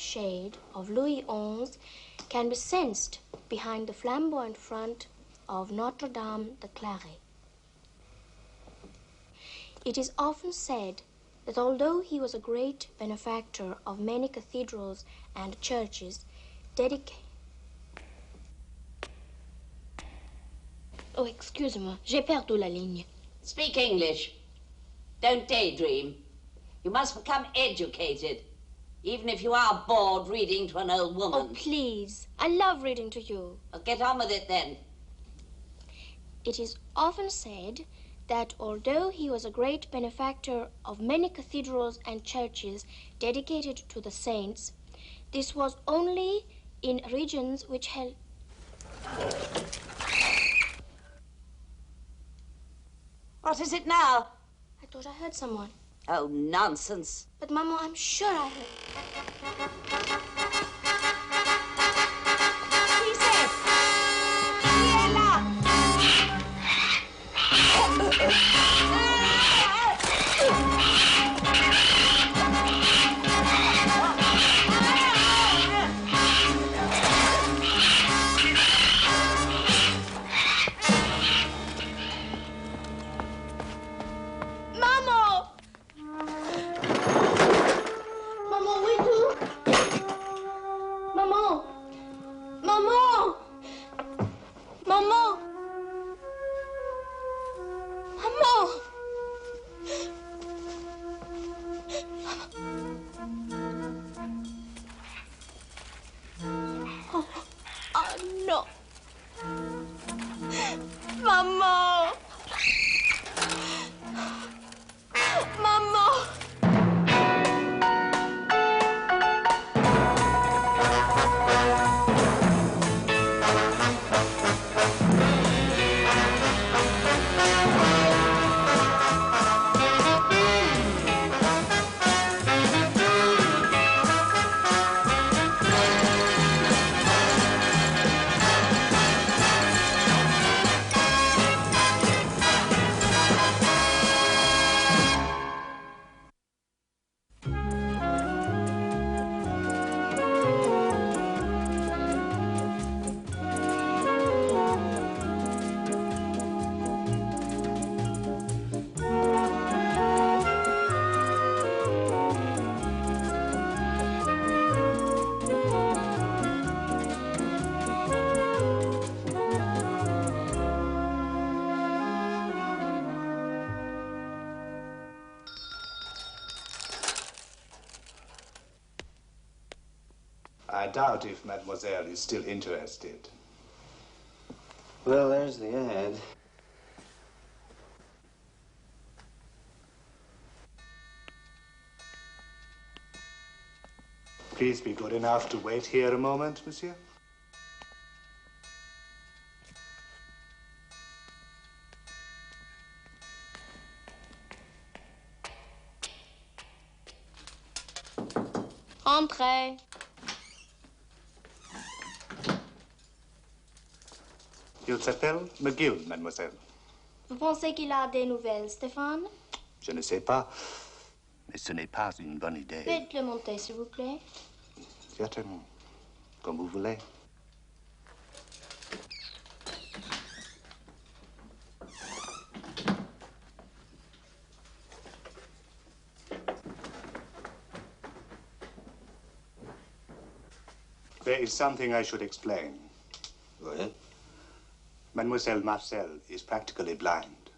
shade of Louis XI can be sensed behind the flamboyant front of Notre-Dame de Claret. It is often said that although he was a great benefactor of many cathedrals and churches, Oh, excusez-moi, j'ai perdu la ligne. Speak English. Don't daydream. You must become educated, even if you are bored reading to an old woman. Oh, please. I love reading to you. Well, get on with it, then. It is often said that although he was a great benefactor of many cathedrals and churches dedicated to the saints, this was only in regions which held... What is it now? I thought I heard someone. Oh, nonsense. But, Maman, I'm sure I heard... I doubt if Mademoiselle is still interested. Well, there's the ad. Please be good enough to wait here a moment, monsieur. Entrez. Il s'appelle McGill, mademoiselle. Vous pensez qu'il a des nouvelles, Stéphane? Je ne sais pas, mais ce n'est pas une bonne idée. Faites-le monter, s'il vous plaît. Certainement, comme vous voulez. There is something I should explain. Go ahead. Mademoiselle Marcel is practically blind.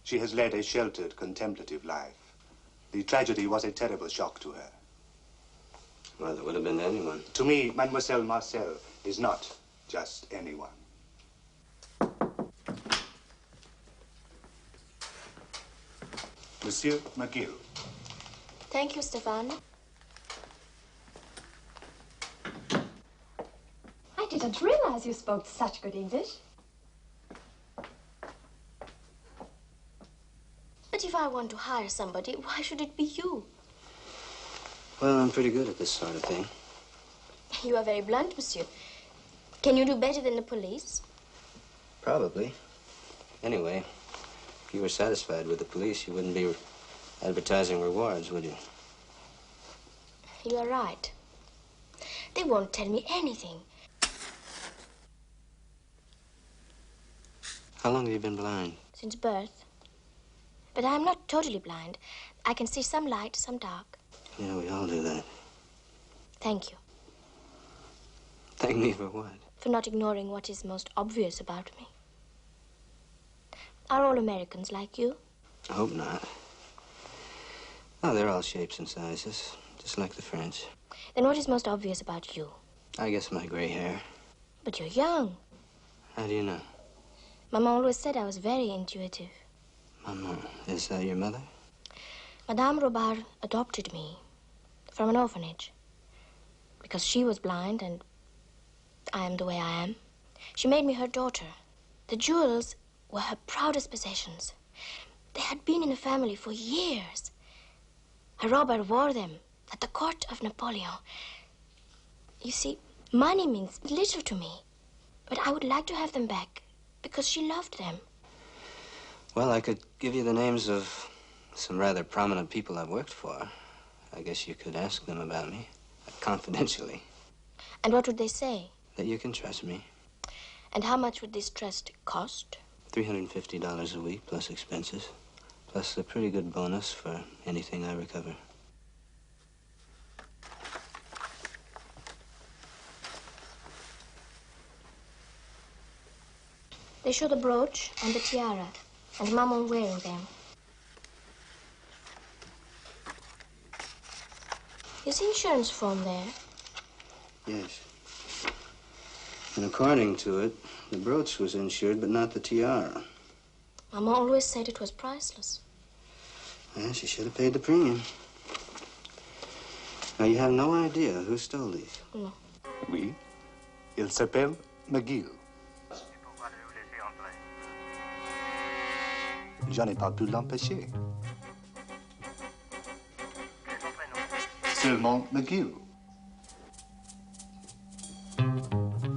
She has led a sheltered, contemplative life. The tragedy was a terrible shock to her. Well, it would have been anyone. To me, Mademoiselle Marcel is not just anyone. Monsieur McGill. Thank you, Stéphane. I didn't realize you spoke such good English. But if I want to hire somebody, why should it be you? Well, I'm pretty good at this sort of thing. You are very blunt, monsieur. Can you do better than the police? Probably. Anyway, if you were satisfied with the police, you wouldn't be advertising rewards, would you? You are right. They won't tell me anything. How long have you been blind? Since birth. But I'm not totally blind. I can see some light, some dark. Yeah, we all do that. Thank you. Thank me for what? For not ignoring what is most obvious about me. Are all Americans like you? I hope not. Oh, they're all shapes and sizes, just like the French. Then what is most obvious about you? I guess my gray hair. But you're young. How do you know? Mama always said I was very intuitive. Mama, is that your mother? Madame Robard adopted me from an orphanage because she was blind and I am the way I am. She made me her daughter. The jewels were her proudest possessions. They had been in the family for years. Her Robert wore them at the court of Napoleon. You see, money means little to me, but I would like to have them back because she loved them. Well, I could give you the names of some rather prominent people I've worked for. I guess you could ask them about me, confidentially. And what would they say? That you can trust me. And how much would this trust cost? $350 a week plus expenses, plus a pretty good bonus for anything I recover. They show the brooch and the tiara, and Mama wearing them. Is the insurance form there? Yes. And according to it, the brooch was insured, but not the tiara. Mama always said it was priceless. Well, she should have paid the premium. Now, you have no idea who stole these? No. Oui. Il s'appelle McGill. Je n'ai pas pu l'empêcher. Seulement McGill.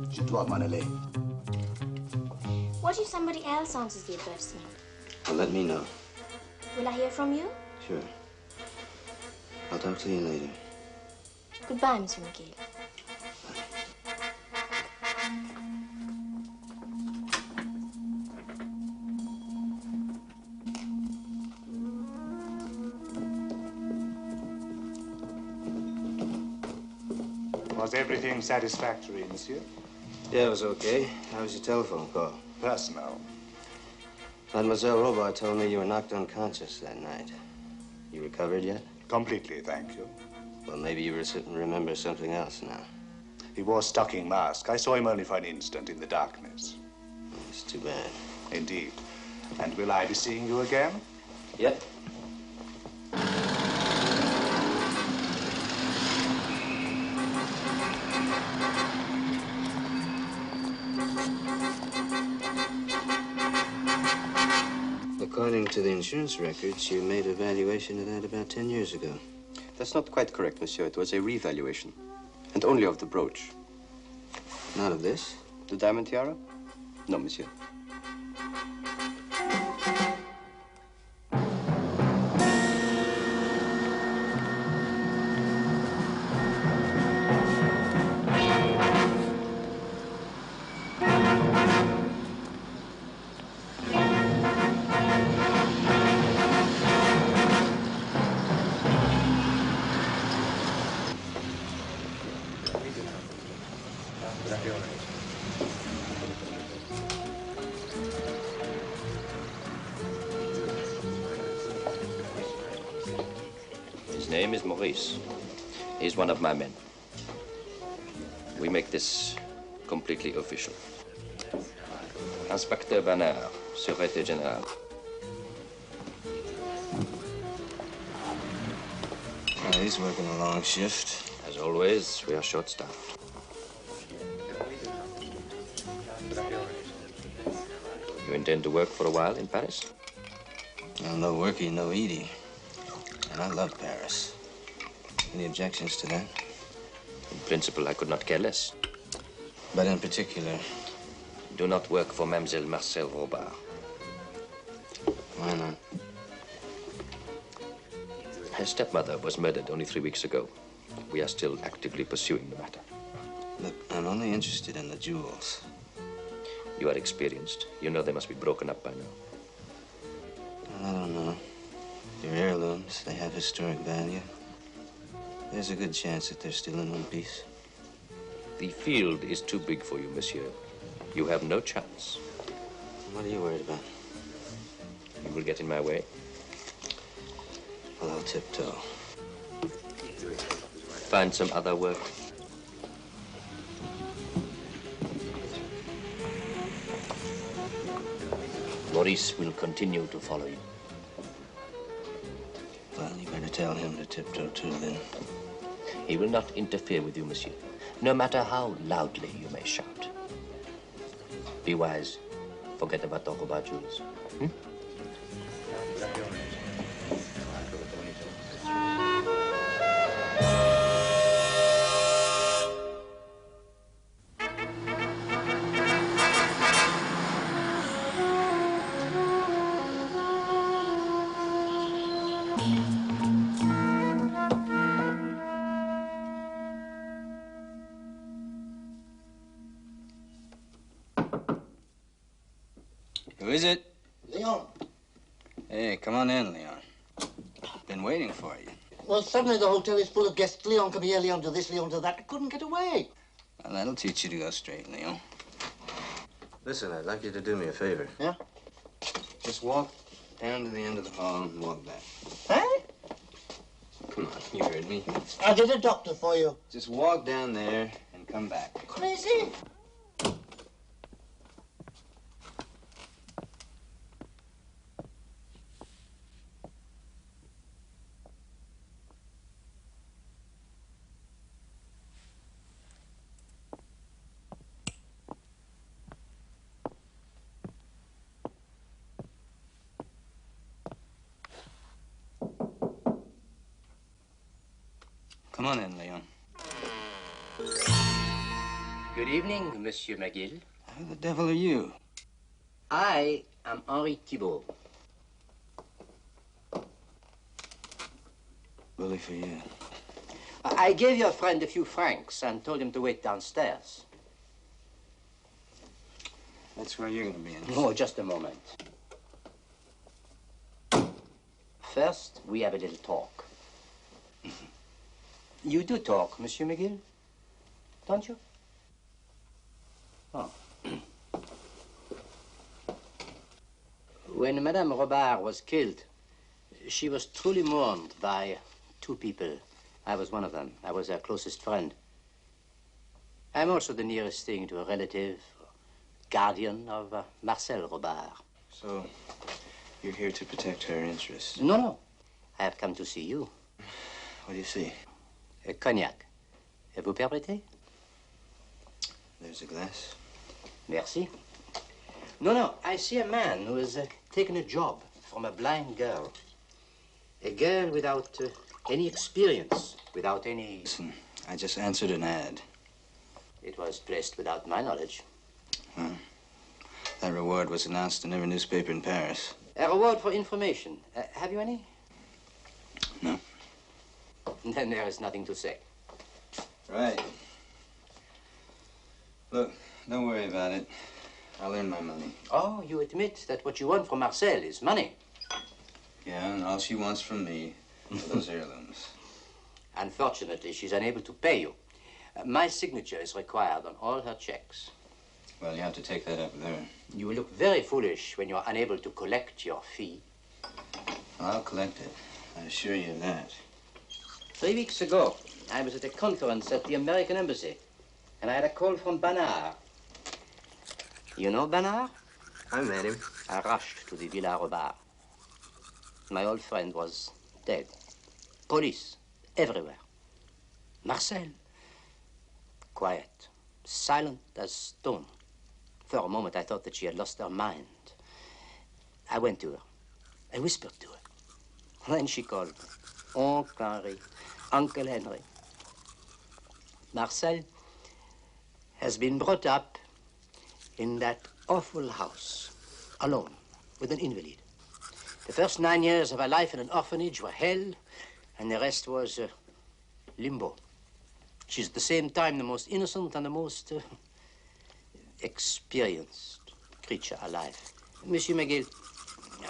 Je dois m'en aller. What if somebody else answers the advertisement? Well, let me know. Will I hear from you? Sure. I'll talk to you later. Goodbye, Mr. McGill. Was everything satisfactory, monsieur? Yeah, it was okay. How was your telephone call? Personal. Mademoiselle Robart told me you were knocked unconscious that night. You recovered yet? Completely, thank you. Well, maybe you remember something else now. He wore a stocking mask. I saw him only for an instant in the darkness. It's too bad. Indeed. And will I be seeing you again? Yep. According to the insurance records, you made a valuation of that about 10 years ago. That's not quite correct, monsieur. It was a revaluation. And only of the brooch. Not of this? The diamond tiara? No, monsieur. His name is Maurice. He's one of my men. We make this completely official. Inspecteur Banard, Sûreté Générale. Oh, he's working a long shift. As always, we are short-staffed. You intend to work for a while in Paris? Well, no worky, no eaty. And I love Paris. Any objections to that? In principle, I could not care less. But in particular? Do not work for Mademoiselle Marcel Robard. Why not? Her stepmother was murdered only 3 weeks ago. We are still actively pursuing the matter. I'm only interested in the jewels. You are experienced. You know they must be broken up by now. I don't know. They're heirlooms. They have historic value. There's a good chance that they're still in one piece. The field is too big for you, monsieur. You have no chance. What are you worried about? You will get in my way. Well, I'll tiptoe. Find some other work. Maurice will continue to follow you. Well, you better tell him to tiptoe too, then. He will not interfere with you, monsieur, no matter how loudly you may shout. Be wise. Forget about the Roba jewels. Who is it? Leon. Hey, come on in, Leon. Been waiting for you. Well, suddenly the hotel is full of guests. Leon, come here, Leon, do this, Leon, do that. I couldn't get away. Well, that'll teach you to go straight, Leon. Listen, I'd like you to do me a favor. Yeah? Just walk down to the end of the hall and walk back. Huh? Come on, you heard me. I did a doctor for you. Just walk down there and come back. Crazy? Come on in, Leon. Good evening, Monsieur McGill. Who the devil are you? I am Henri Thibault. Bully for you. I gave your friend a few francs and told him to wait downstairs. That's where you're gonna be in. Oh, just a moment. First, we have a little talk. You do talk, Monsieur McGill, don't you? Oh. When Madame Robard was killed, she was truly mourned by two people. I was one of them. I was her closest friend. I'm also the nearest thing to a relative, guardian of Marcel Robard. So, you're here to protect her interests? No, no. I have come to see you. What do you see? A cognac. Vous permettez? There's a glass. Merci. No, no. I see a man who has taken a job from a blind girl. A girl without any experience, without any... Listen, I just answered an ad. It was placed without my knowledge. Well, that reward was announced in every newspaper in Paris. A reward for information. Have you any? No. Then there is nothing to say. Right. Look, don't worry about it. I'll earn my money. Oh, you admit that what you want from Marcel is money? Yeah, and all she wants from me are those heirlooms. Unfortunately, she's unable to pay you. My signature is required on all her checks. Well, you have to take that up with her. You look very foolish when you're unable to collect your fee. Well, I'll collect it. I assure you of that. 3 weeks ago, I was at a conference at the American Embassy, and I had a call from Banard. You know Banard? I met him. I rushed to the Villa Robard. My old friend was dead. Police everywhere. Marcel, quiet, silent as stone. For a moment, I thought that she had lost her mind. I went to her. I whispered to her. Then she called me. Uncle Henry, Uncle Henry. Marcel has been brought up in that awful house, alone, with an invalid. The first 9 years of her life in an orphanage were hell, and the rest was limbo. She's at the same time the most innocent and the most experienced creature alive. Monsieur McGill,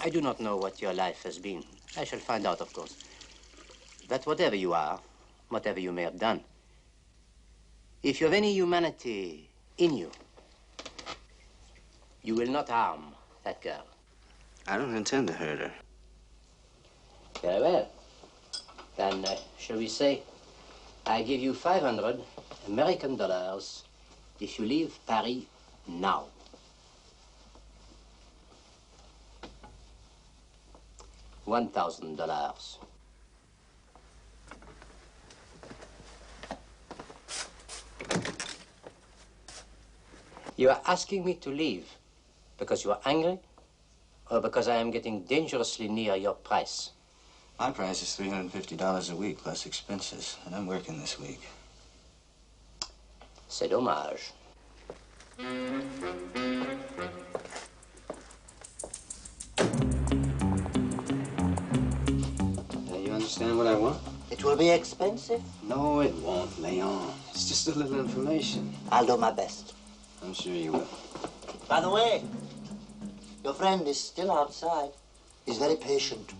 I do not know what your life has been. I shall find out, of course. But whatever you are, whatever you may have done, if you have any humanity in you, you will not harm that girl. I don't intend to hurt her. Very well. Then, shall we say, I give you 500 American dollars if you leave Paris now. $1,000. You are asking me to leave because you are angry or because I am getting dangerously near your price? My price is $350 a week plus expenses, and I'm working this week. C'est dommage. You understand what I want? It will be expensive. No, it won't, Leon. It's just a little information. I'll do my best. I'm sure you will. By the way, your friend is still outside. He's very patient.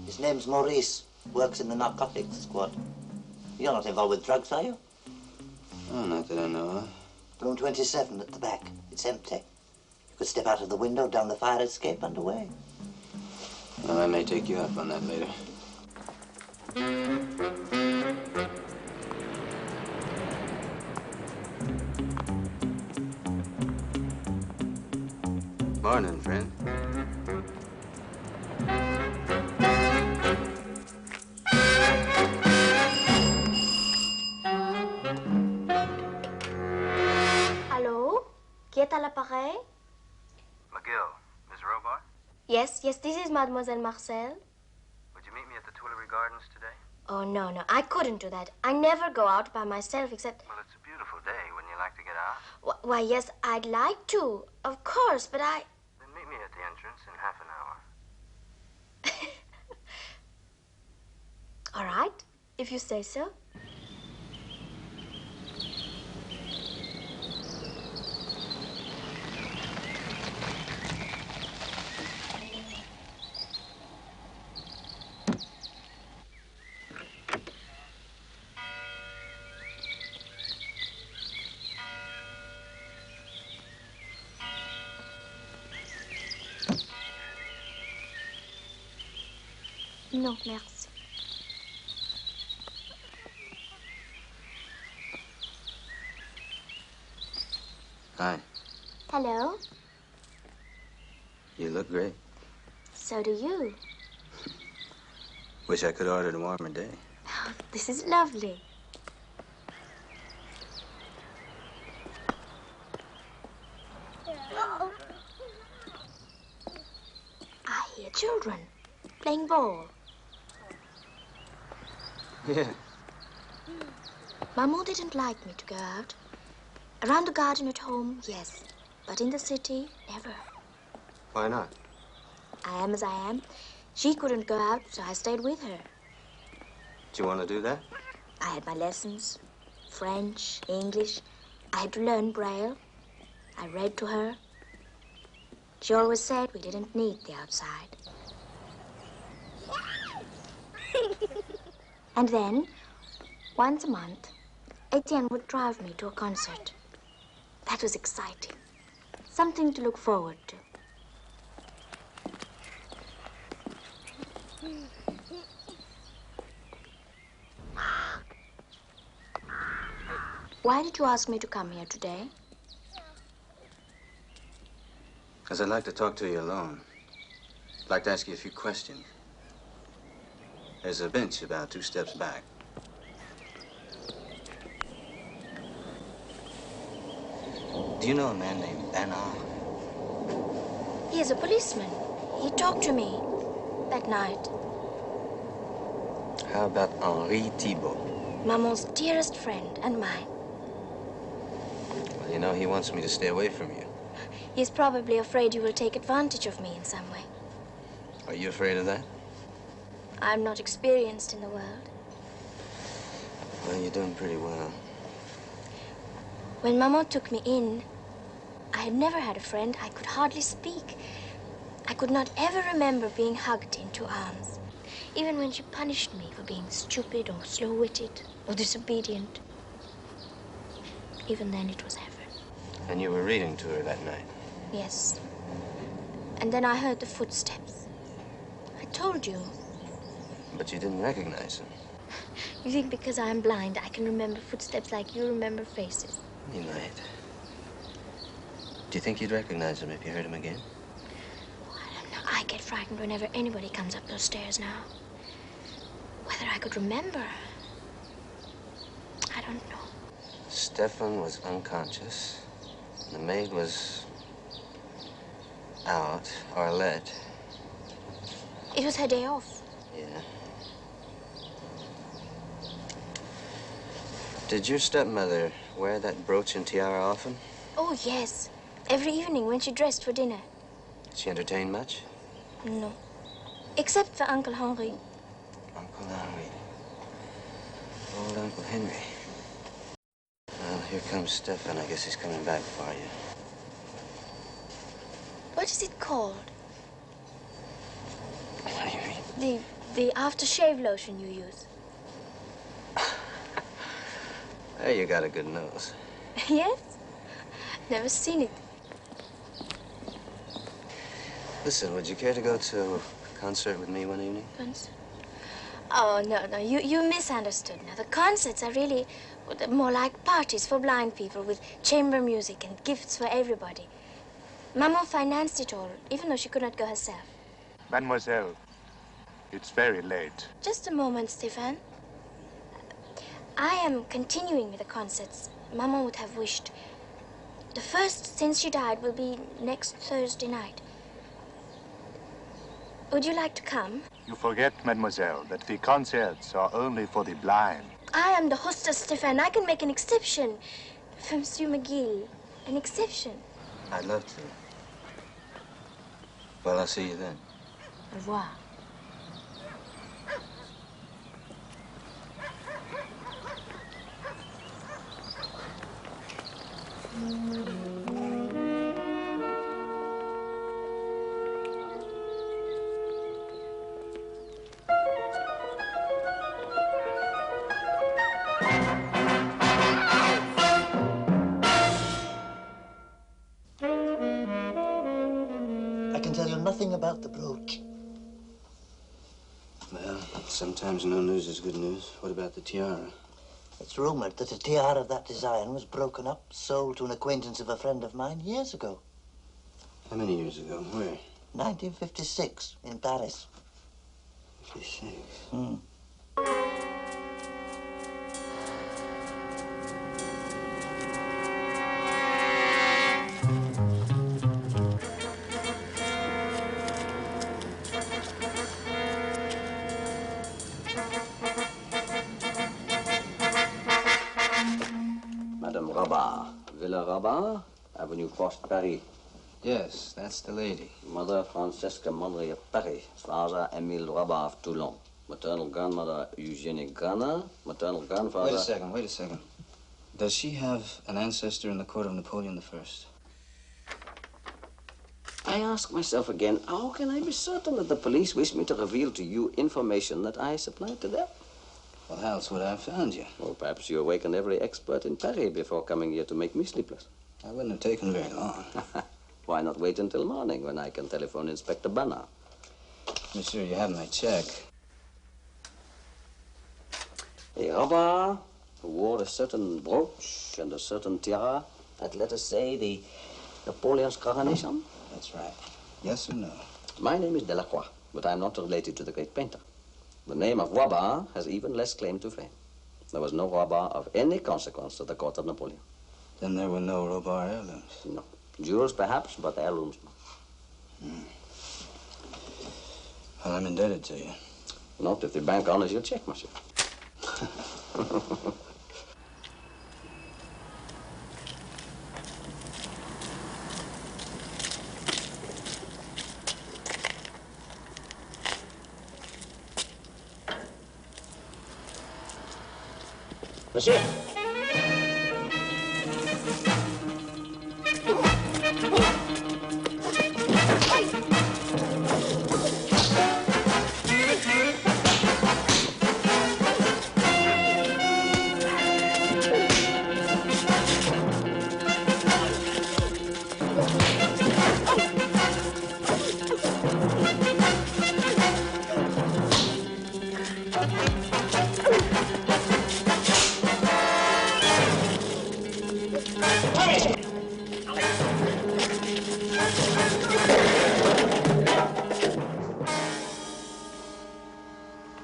His name's Maurice. Works in the narcotics squad. You're not involved with drugs, are you? Oh, not that I know of. Room 27 at the back. It's empty. You could step out of the window, down the fire escape, and away. Well, I may take you up on that later. Morning, friend. Hello? Qui est à l'appareil? McGill, Miss Robar? Yes, this is Mademoiselle Marcel. Would you meet me at the Tuileries Gardens today? Oh, no, I couldn't do that. I never go out by myself except... Well, it's a beautiful day. Wouldn't you like to get out? Why, yes, I'd like to. Of course, but I... Then meet me at the entrance in half an hour. All right, if you say so. Non, merci. Hi. Hello. You look great. So do you. Wish I could order a warmer day. Oh, this is lovely. I hear children playing ball. Yeah. Maman didn't like me to go out. Around the garden at home, yes. But in the city, never. Why not? I am as I am. She couldn't go out, so I stayed with her. Do you want to do that? I had my lessons. French, English. I had to learn Braille. I read to her. She always said we didn't need the outside. And then, once a month, Etienne would drive me to a concert. That was exciting. Something to look forward to. Why did you ask me to come here today? Because I'd like to talk to you alone. I'd like to ask you a few questions. There's a bench about 2 steps back. Do you know a man named Bernard? He is a policeman. He talked to me that night. How about Henri Thibault? Maman's dearest friend and mine. Well, you know, he wants me to stay away from you. He's probably afraid you will take advantage of me in some way. Are you afraid of that? I'm not experienced in the world. Well, you're doing pretty well. When Maman took me in, I had never had a friend. I could hardly speak. I could not ever remember being hugged into arms, even when she punished me for being stupid or slow-witted or disobedient. Even then, it was heaven. And you were reading to her that night? Yes. And then I heard the footsteps. I told you. But you didn't recognize them. You think because I'm blind, I can remember footsteps like you remember faces? You might. Do you think you'd recognize him if you heard him again? I don't know. I get frightened whenever anybody comes up those stairs now. Whether I could remember, I don't know. Stefan was unconscious. The maid was out, Arlette. It was her day off. Yeah. Did your stepmother wear that brooch and tiara often? Oh, yes. Every evening when she dressed for dinner. Did she entertain much? No. Except for Uncle Henry. Uncle Henry. Old Uncle Henry. Well, here comes Stefan. I guess he's coming back for you. What is it called? What do you mean? The aftershave lotion you use. There, you got a good nose. Yes? Never seen it. Listen, would you care to go to a concert with me one evening? Concert? Oh, no. You misunderstood. Now, the concerts are really more like parties for blind people with chamber music and gifts for everybody. Maman financed it all, even though she could not go herself. Mademoiselle, it's very late. Just a moment, Stéphane. I am continuing with the concerts Maman would have wished. The first since she died will be next Thursday night. Would you like to come? You forget, mademoiselle, that the concerts are only for the blind. I am the hostess, Stéphane. I can make an exception for Monsieur McGill. An exception. I'd love to. Well, I'll see you then. Au revoir. I can tell you nothing about the brooch. Well, sometimes no news is good news. What about the tiara? It's rumored that a tiara of that design was broken up, sold to an acquaintance of a friend of mine years ago. How many years ago? Where? 1956, in Paris. 56. Hmm. Madame Rabat, Villa Rabat, Avenue Post, Paris. Yes, that's the lady. Mother Francesca Mondry of Paris. Father Emile Rabat of Toulon. Maternal grandmother Eugenie Grana. Maternal grandfather... Wait a second. Does she have an ancestor in the court of Napoleon I? I ask myself again, how can I be certain that the police wish me to reveal to you information that I supplied to them? Well, how else would I have found you? Well, perhaps you awakened every expert in Paris before coming here to make me sleepless. I wouldn't have taken very long. Why not wait until morning when I can telephone Inspector Banner? Monsieur, you have my check. A Rabat who wore a certain brooch and a certain tiara at, let us say, the Napoleon's coronation? That's right. Yes or no? My name is Delacroix, but I'm not related to the great painter. The name of Rabat has even less claim to fame. There was no Rabat of any consequence at the court of Napoleon. Then there were no Robard heirlooms? No. Jewels, perhaps, but heirlooms, no. Well, I'm indebted to you. Not if the bank honors your check, monsieur. Monsieur!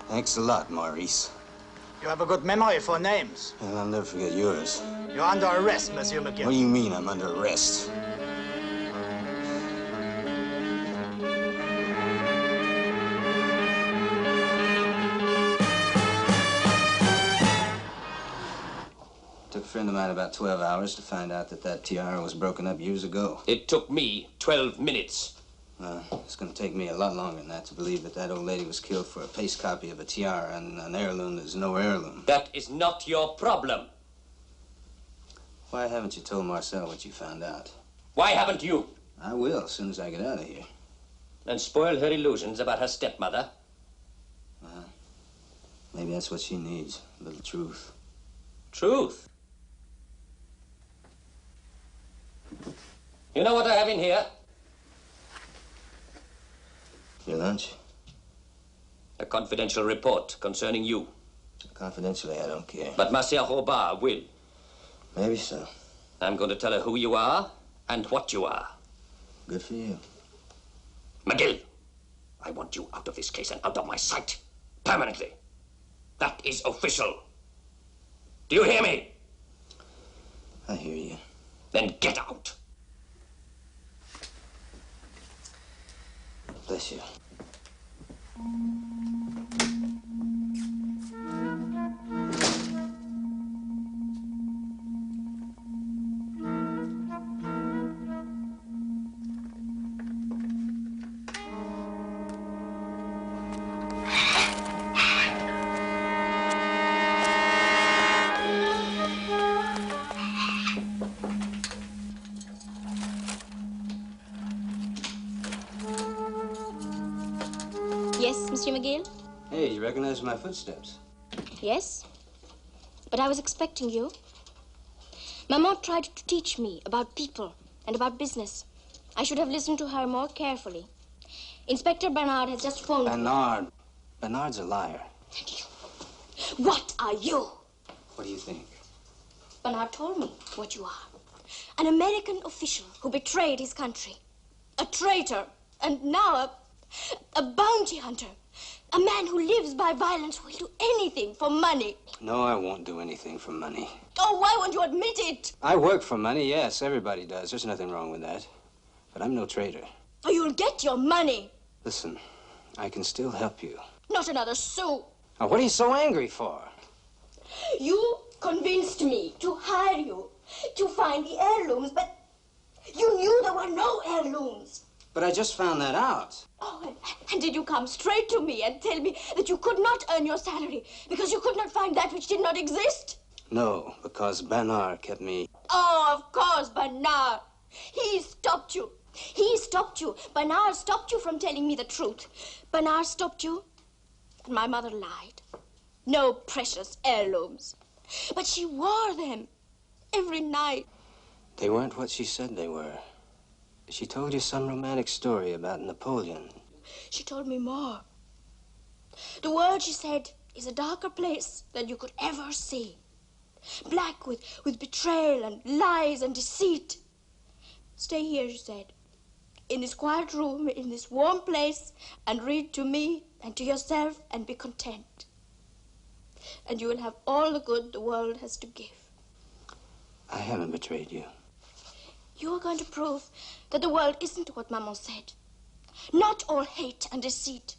Thanks a lot, Maurice. You have a good memory for names. Well, I'll never forget yours. You're under arrest, Monsieur McGill. What do you mean I'm under arrest? Took a friend of mine about 12 hours to find out that tiara was broken up years ago. It took me 12 minutes. It's going to take me a lot longer than that to believe that old lady was killed for a paste copy of a tiara and an heirloom that's no heirloom. That is not your problem. Why haven't you told Marcel what you found out? Why haven't you? I will as soon as I get out of here. And spoil her illusions about her stepmother? Maybe that's what she needs, a little truth. Truth? You know what I have in here? Your lunch? A confidential report concerning you. Confidentially, I don't care. But Monsieur Robard will. Maybe so. I'm going to tell her who you are and what you are. Good for you. McGill, I want you out of this case and out of my sight. Permanently. That is official. Do you hear me? I hear you. Then get out. Bless you. Yes, Monsieur McGill? Hey, you recognize my footsteps? Yes, but I was expecting you. Maman tried to teach me about people and about business. I should have listened to her more carefully. Inspector Bernard has just phoned me. Bernard's a liar. What are you? What do you think? Bernard told me what you are. An American official who betrayed his country. A traitor. And now a bounty hunter. A man who lives by violence who will do anything for money. No, I won't do anything for money. Oh, why won't you admit it? I work for money, yes. Everybody does. There's nothing wrong with that. But I'm no traitor. Oh, you'll get your money. Listen, I can still help you. Not another sou. Now, what are you so angry for? You convinced me to hire you to find the heirlooms, but you knew there were no heirlooms. But I just found that out. Oh, and did you come straight to me and tell me that you could not earn your salary because you could not find that which did not exist? No, because Bernard kept me... Oh, of course, Bernard. He stopped you. He stopped you. Bernard stopped you from telling me the truth. Bernard stopped you, and my mother lied. No precious heirlooms. But she wore them every night. They weren't what she said they were. She told you some romantic story about Napoleon. She told me more. The world, she said, is a darker place than you could ever see. Black with betrayal and lies and deceit. Stay here, she said, in this quiet room, in this warm place, and read to me and to yourself and be content. And you will have all the good the world has to give. I haven't betrayed you. You are going to prove that the world isn't what Maman said. Not all hate and deceit.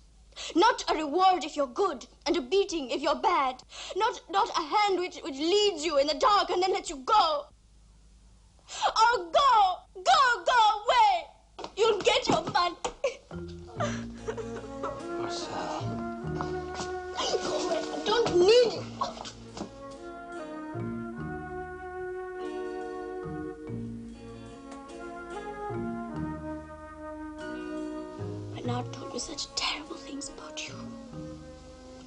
Not a reward if you're good and a beating if you're bad. Not a hand which leads you in the dark and then lets you go. Oh, go away. You'll get your money. Marcel. Go away. I don't need you. Bernard told me such terrible things about you.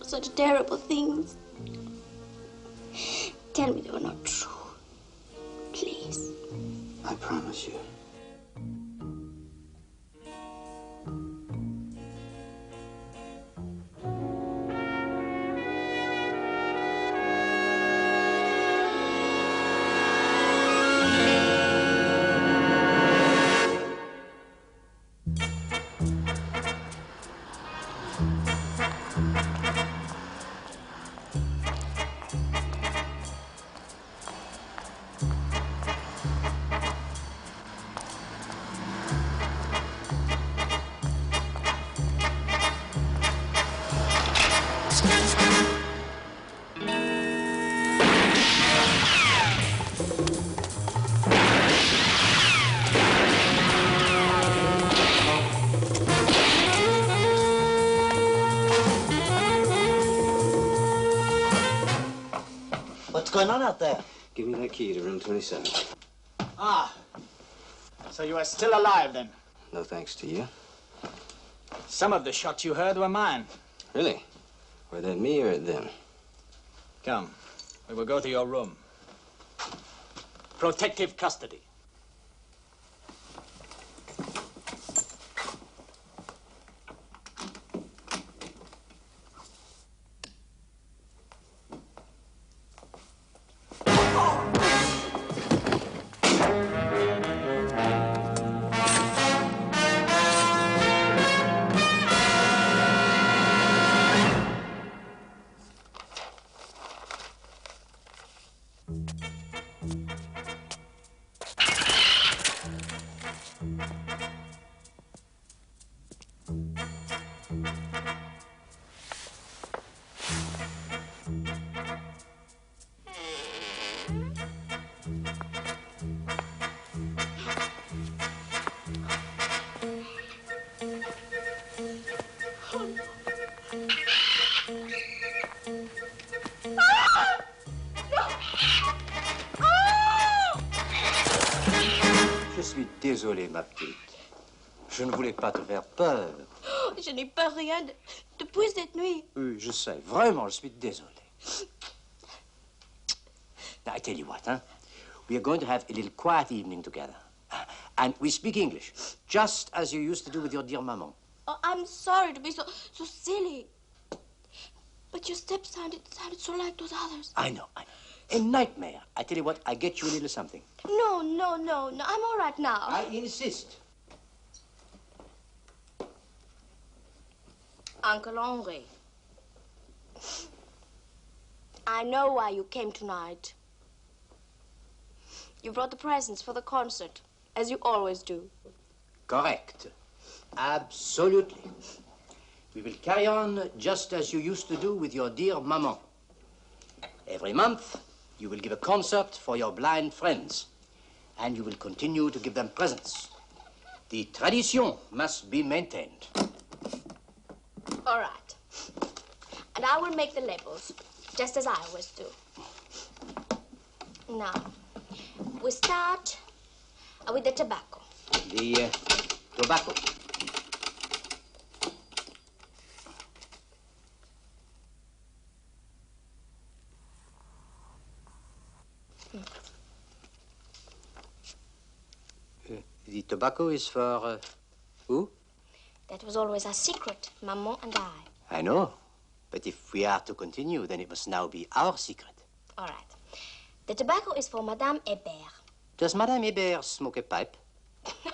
Such terrible things. Tell me they were not true. Please. I promise you. What's going on out there? Give me that key to room 27. Ah, so you are still alive then? No thanks to you. Some of the shots you heard were mine. Really? Were they me or them? Come, we will go to your room. Protective custody. Je suis désolé, ma petite. Je ne voulais pas te faire peur. Je n'ai pas rien depuis cette nuit. Oui, je sais. Vraiment, je suis désolé. Now, I tell you what, huh? We are going to have a little quiet evening together. And we speak English, just as you used to do with your dear maman. Oh, I'm sorry to be so silly. But your steps sounded so like those others. I know. A nightmare. I tell you what, I get you a little something. No. I'm all right now. I insist. Uncle Henri, I know why you came tonight. You brought the presents for the concert, as you always do. Correct. Absolutely. We will carry on just as you used to do with your dear maman. Every month, you will give a concert for your blind friends, and you will continue to give them presents. The tradition must be maintained. All right. And I will make the labels, just as I always do. Now, we start with the tobacco. The tobacco. The tobacco is for who? That was always our secret, Maman and I. I know. But if we are to continue, then it must now be our secret. All right. The tobacco is for Madame Hébert. Does Madame Hébert smoke a pipe?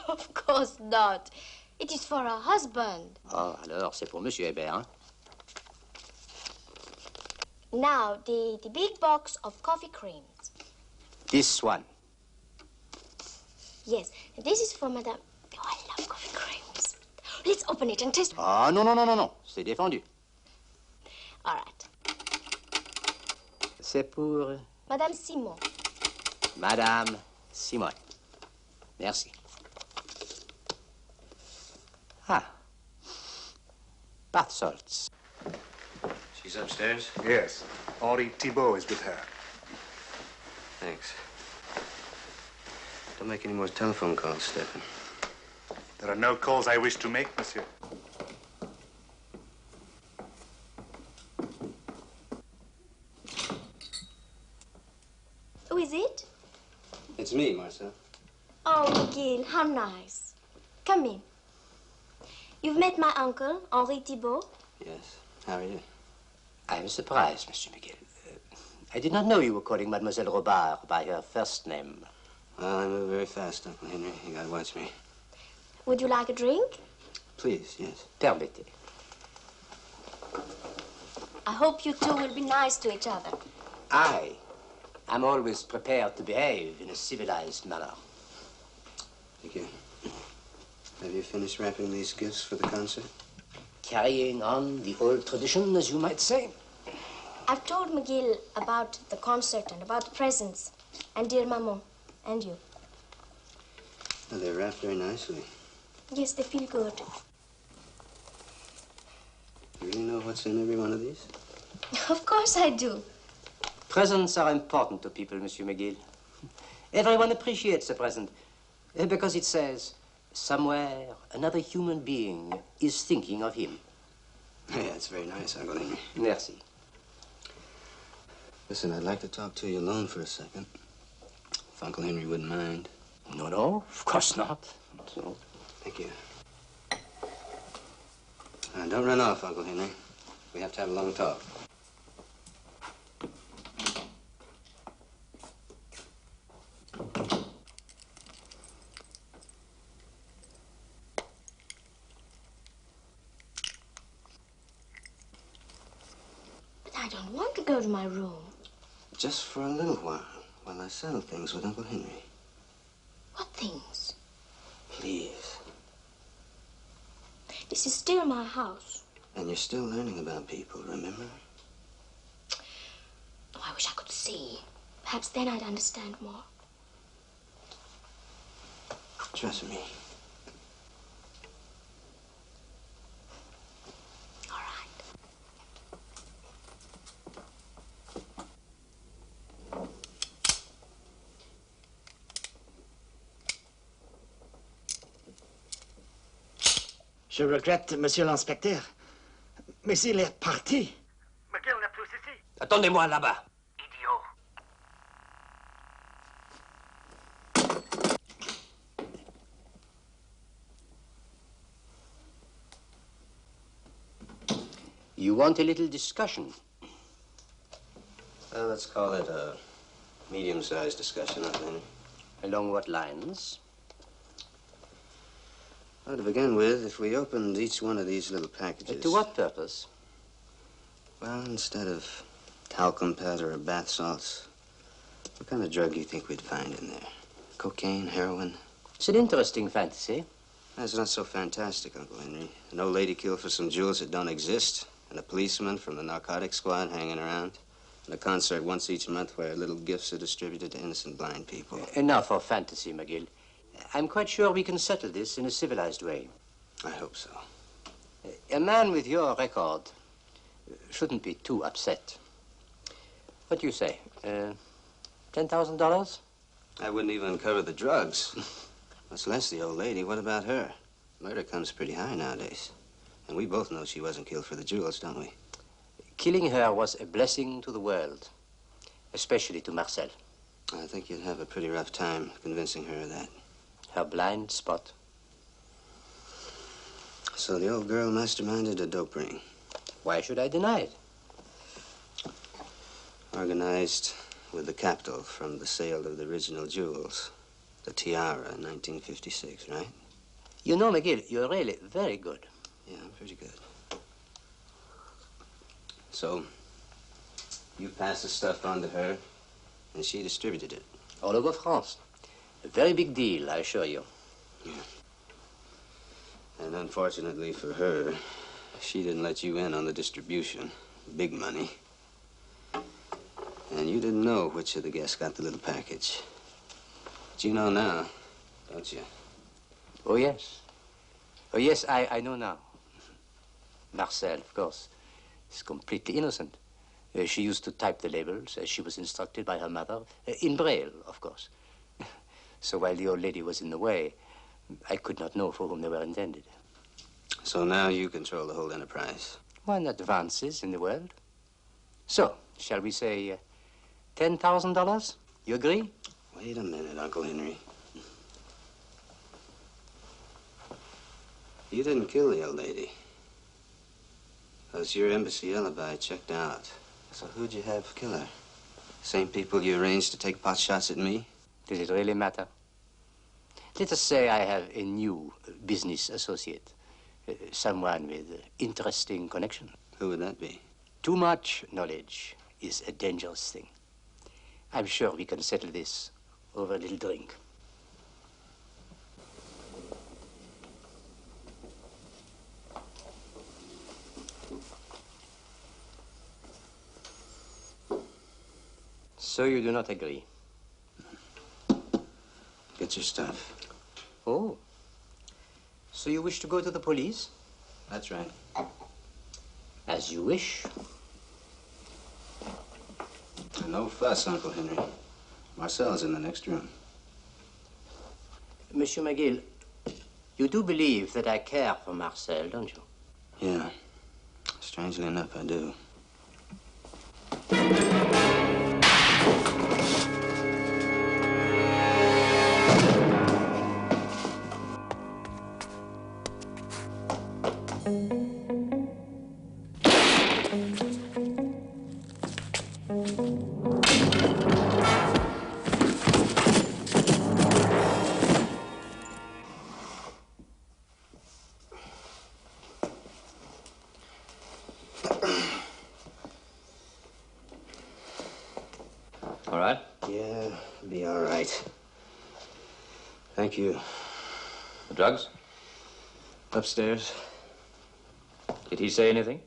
Of course not. It is for her husband. Oh, alors, c'est pour Monsieur Hébert, hein? Now, the big box of coffee creams. This one. Yes, this is for Madame... Oh, I love coffee creams. Let's open it and taste. Ah, non. C'est défendu. All right. C'est pour Madame Simon. Madame Simon. Merci. Ah. Bath salts. She's upstairs? Yes. Henri Thibault is with her. Thanks. Don't make any more telephone calls, Stefan. There are no calls I wish to make, monsieur. Oh, McGill, how nice. Come in. You've met my uncle, Henri Thibault? Yes. How are you? I am surprised, Monsieur McGill. I did not know you were calling Mademoiselle Robard by her first name. Well, I move very fast, Uncle Henry. You gotta watch me. Would you like a drink? Please, yes. Permettez. I hope you two will be nice to each other. I am always prepared to behave in a civilized manner. Thank you. Have you finished wrapping these gifts for the concert? Carrying on the old tradition, as you might say. I've told McGill about the concert and about the presents. And dear Maman, and you. Well, they're wrapped very nicely. Yes, they feel good. You really know what's in every one of these? Of course I do. Presents are important to people, Monsieur McGill. Everyone appreciates a present because it says, somewhere another human being is thinking of him. Yeah, it's very nice, Uncle Henry. Merci. Listen, I'd like to talk to you alone for a second. If Uncle Henry wouldn't mind. No, no, of course not. So. Thank you. Don't run off, Uncle Henry. We have to have a long talk. But I don't want to go to my room. Just for a little while I settle things with Uncle Henry. What things? Please. This is still my house. And you're still learning about people, remember? Oh, I wish I could see. Perhaps then I'd understand more. Trust me. All right. Je regrette, monsieur l'inspecteur, mais il est parti. McGill n'est plus ici. Attendez-moi là-bas. Idiot. You want a little discussion? Well, let's call it a medium-sized discussion, Uncle Henry. Along what lines? Well, to begin with, if we opened each one of these little packages... To what purpose? Well, instead of talcum powder or bath salts, what kind of drug do you think we'd find in there? Cocaine, heroin? It's an interesting fantasy. That's not so fantastic, Uncle Henry. An old lady killed for some jewels that don't exist, and a policeman from the narcotics squad hanging around, and a concert once each month where little gifts are distributed to innocent blind people. Enough of fantasy, McGill. I'm quite sure we can settle this in a civilized way. I hope so. A man with your record shouldn't be too upset. What do you say? $10,000? I wouldn't even cover the drugs. Much less the old lady. What about her? Murder comes pretty high nowadays. And we both know she wasn't killed for the jewels, don't we? Killing her was a blessing to the world, especially to Marcel. I think you'd have a pretty rough time convincing her of that. Her blind spot. So the old girl masterminded a dope ring. Why should I deny it? Organized with the capital from the sale of the original jewels. The tiara in 1956, right? You know, McGill, you're really very good. Yeah, I'm pretty good. So, you passed the stuff on to her, and she distributed it. All over France. A very big deal, I assure you. Yeah. And unfortunately for her, she didn't let you in on the distribution. Big money. And you didn't know which of the guests got the little package. But you know now, don't you? Oh, yes. Oh, yes, I know now. Marcel, of course, is completely innocent. She used to type the labels as she was instructed by her mother, in Braille, of course. So while the old lady was in the way, I could not know for whom they were intended. So now you control the whole enterprise. One advances in the world. So, shall we say $10,000? You agree? Wait a minute, Uncle Henry. You didn't kill the old lady. Because your embassy alibi checked out. So who'd you have kill her? Same people you arranged to take pot shots at me? Does it really matter? Let us say I have a new business associate. Someone with interesting connection. Who would that be? Too much knowledge is a dangerous thing. I'm sure we can settle this over a little drink. So you do not agree? Get your stuff. Oh. So you wish to go to the police? That's right. As you wish. No fuss, Uncle Henry. Marcel's in the next room. Monsieur McGill, you do believe that I care for Marcel, don't you? Yeah. Strangely enough, I do. All right? Yeah, be all right. Thank you. The drugs? Upstairs. Did he say anything?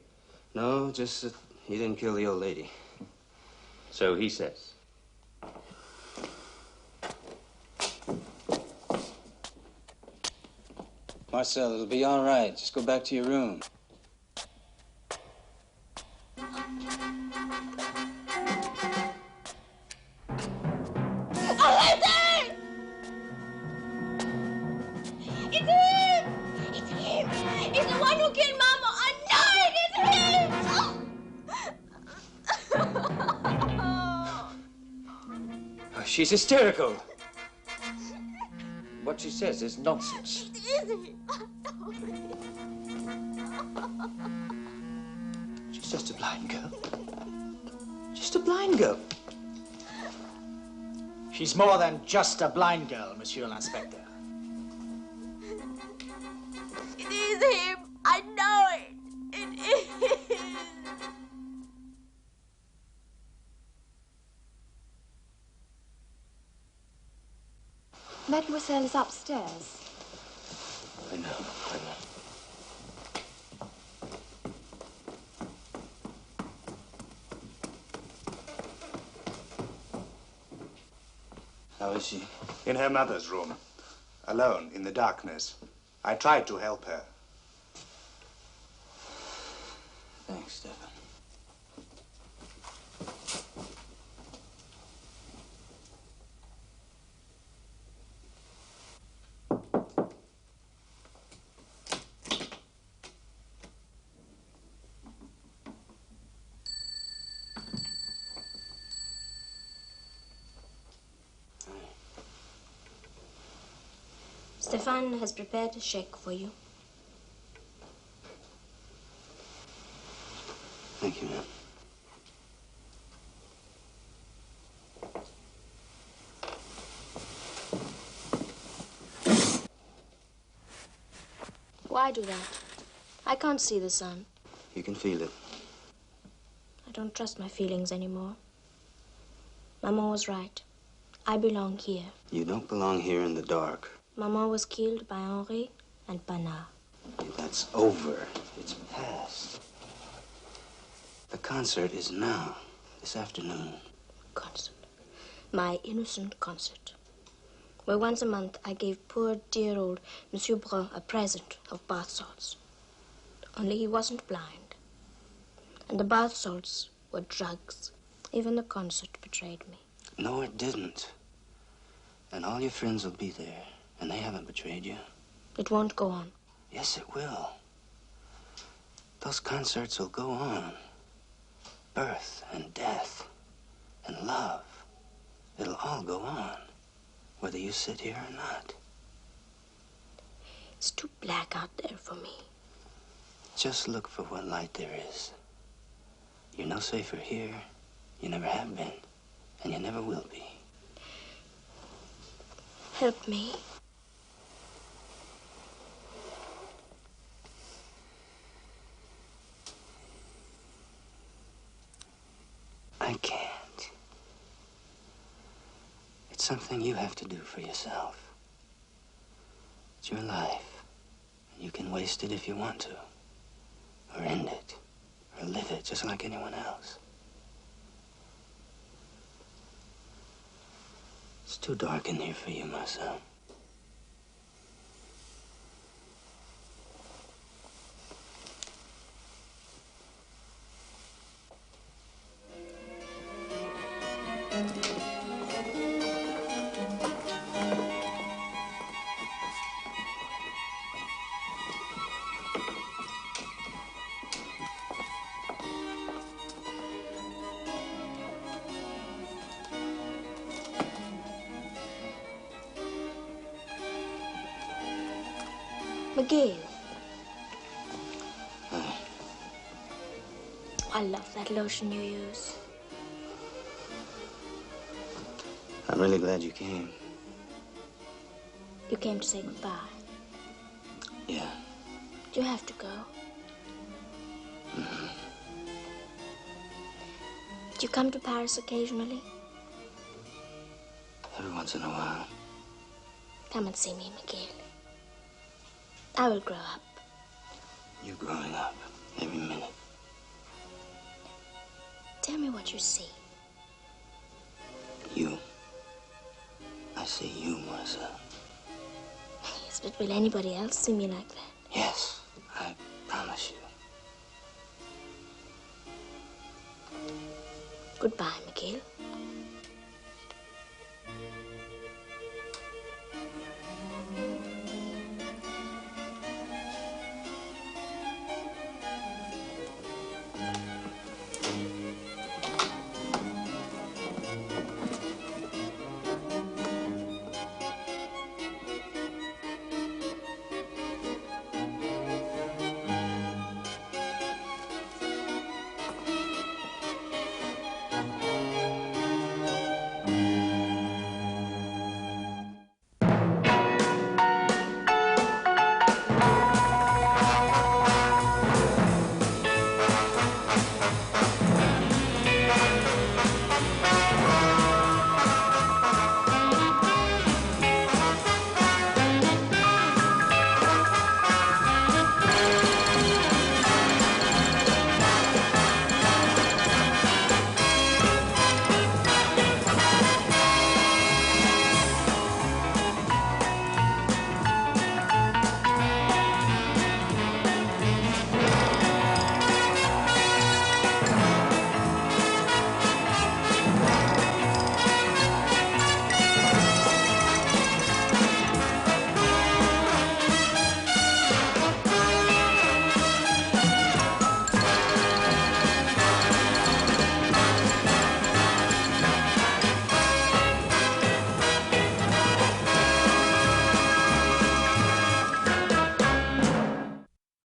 No, just that he didn't kill the old lady. So he says. Marcel, it'll be all right. Just go back to your room. It's him! It's him! It's the one who killed Mama! I know it! It's him! Oh, she's hysterical. What she says is nonsense. It is him! She's just a blind girl. Just a blind girl. She's more than just a blind girl, Monsieur l'Inspecteur. It is him! I know it! It is! Mademoiselle is upstairs. I know. How is she? In her mother's room, alone in the darkness. I tried to help her. Thanks, Stefan. Stefan has prepared a shake for you. Thank you, ma'am. Why do that? I can't see the sun. You can feel it. I don't trust my feelings anymore. Maman was right. I belong here. You don't belong here in the dark. Maman was killed by Henri and Panard. That's over. It's past. The concert is now, this afternoon. Concert. My innocent concert. Where once a month I gave poor dear old Monsieur Brun a present of bath salts. Only he wasn't blind. And the bath salts were drugs. Even the concert betrayed me. No, it didn't. And all your friends will be there, and they haven't betrayed you. It won't go on. Yes, it will. Those concerts will go on. Birth and death and love. It'll all go on, whether you sit here or not. It's too black out there for me. Just look for what light there is. You're no safer here. You never have been. And you never will be. Help me. I can't. It's something you have to do for yourself. It's your life. You can waste it if you want to. Or end it. Or live it just like anyone else. It's too dark in here for you, my son. Miguel. I love that lotion you use. I'm really glad you came. You came to say goodbye. Yeah. Do you have to go? Mm-hmm. Do you come to Paris occasionally? Every once in a while. Come and see me, Miguel. I will grow up. You're growing up every minute. Tell me what you see. You. I see you, Marcel. Yes, but will anybody else see me like that? Yes, I promise you. Goodbye, Miguel.